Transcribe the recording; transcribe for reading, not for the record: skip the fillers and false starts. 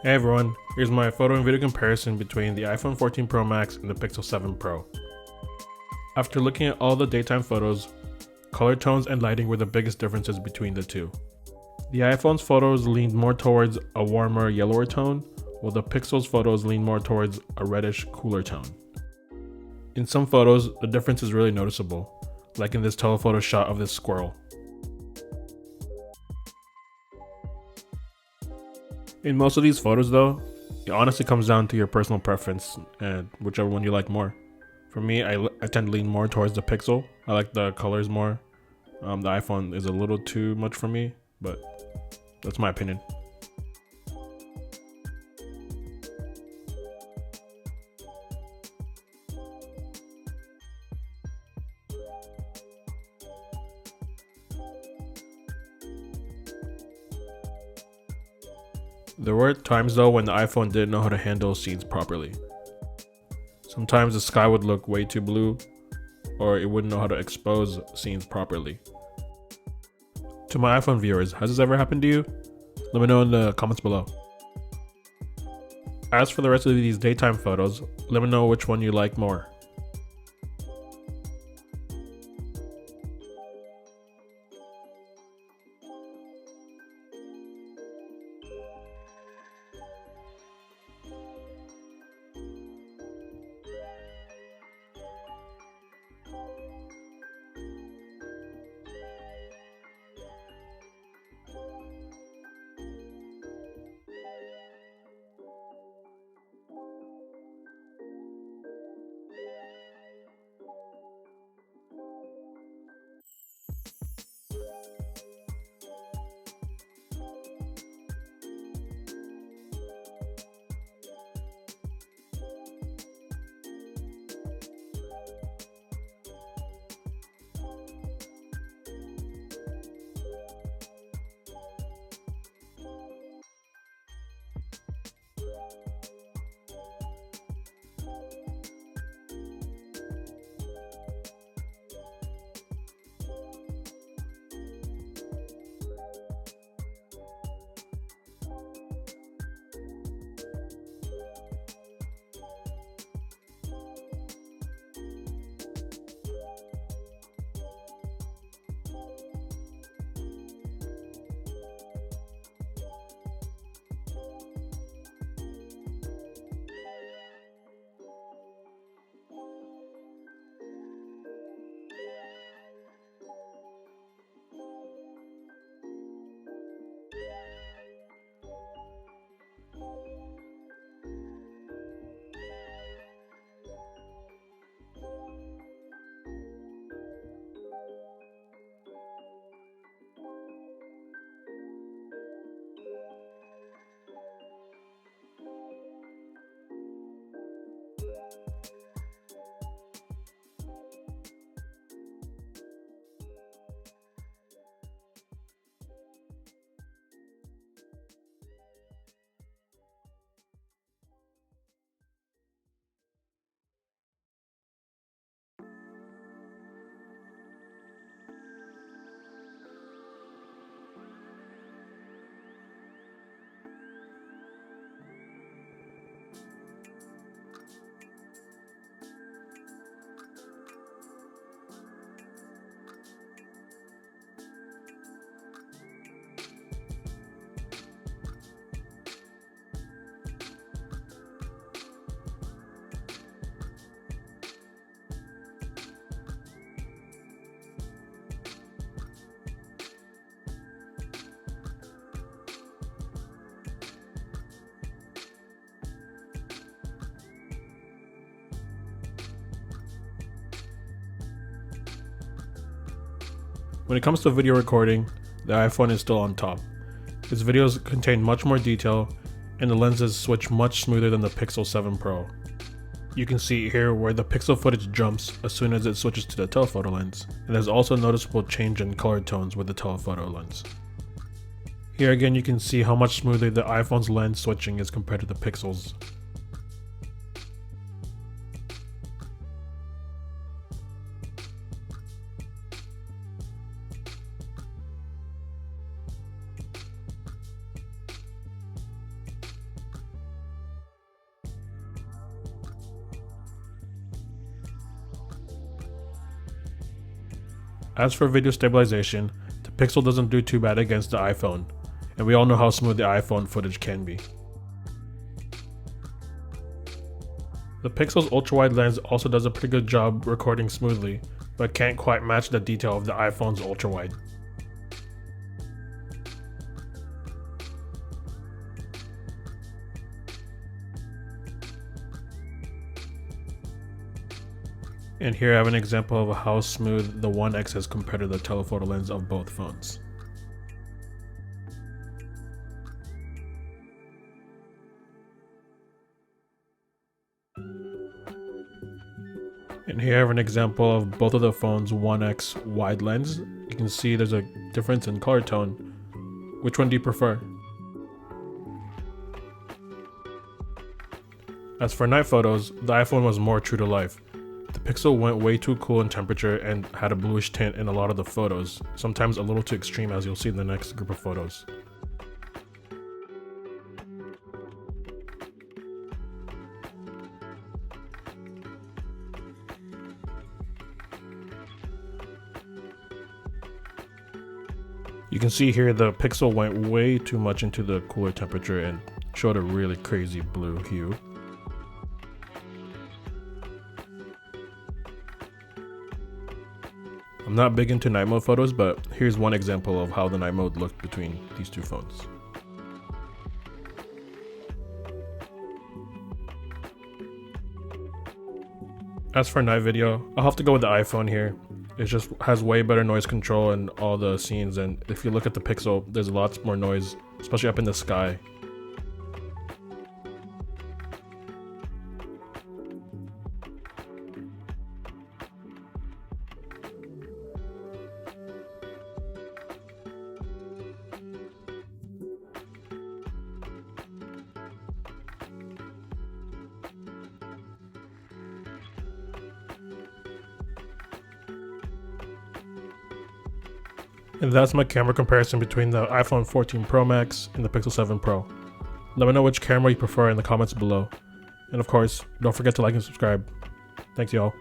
Hey everyone, here's my photo and video comparison between the iPhone 14 Pro Max and the Pixel 7 Pro. After looking at all the daytime photos, color tones and lighting were the biggest differences between the two. The iPhone's photos leaned more towards a warmer, yellower tone, while the Pixel's photos leaned more towards a reddish, cooler tone. In some photos, the difference is really noticeable, like in this telephoto shot of this squirrel. In most of these photos though, it honestly comes down to your personal preference and whichever one you like more. For me, I tend to lean more towards the Pixel. I like the colors more. The iPhone is a little too much for me, but that's my opinion. There were times though when the iPhone didn't know how to handle scenes properly. Sometimes the sky would look way too blue, or it wouldn't know how to expose scenes properly. To my iPhone viewers, has this ever happened to you? Let me know in the comments below. As for the rest of these daytime photos, let me know which one you like more. When it comes to video recording, the iPhone is still on top. Its videos contain much more detail, and the lenses switch much smoother than the Pixel 7 Pro. You can see here where the pixel footage jumps as soon as it switches to the telephoto lens, and there's also a noticeable change in color tones with the telephoto lens. Here again you can see how much smoother the iPhone's lens switching is compared to the Pixel's. As for video stabilization, the Pixel doesn't do too bad against the iPhone, and we all know how smooth the iPhone footage can be. The Pixel's ultra-wide lens also does a pretty good job recording smoothly, but can't quite match the detail of the iPhone's ultra-wide. And here I have an example of how smooth the 1X is compared to the telephoto lens of both phones. And here I have an example of both of the phones' 1X wide lens. You can see there's a difference in color tone. Which one do you prefer? As for night photos, the iPhone was more true to life. The Pixel went way too cool in temperature and had a bluish tint in a lot of the photos, sometimes a little too extreme, as you'll see in the next group of photos. You can see here the Pixel went way too much into the cooler temperature and showed a really crazy blue hue. I'm not big into night mode photos, but here's one example of how the night mode looked between these two phones. As for night video, I'll have to go with the iPhone here. It just has way better noise control in all the scenes, and if you look at the Pixel, there's lots more noise, especially up in the sky. And that's my camera comparison between the iPhone 14 Pro Max and the Pixel 7 Pro. Let me know which camera you prefer in the comments below. And of course, don't forget to like and subscribe. Thanks y'all.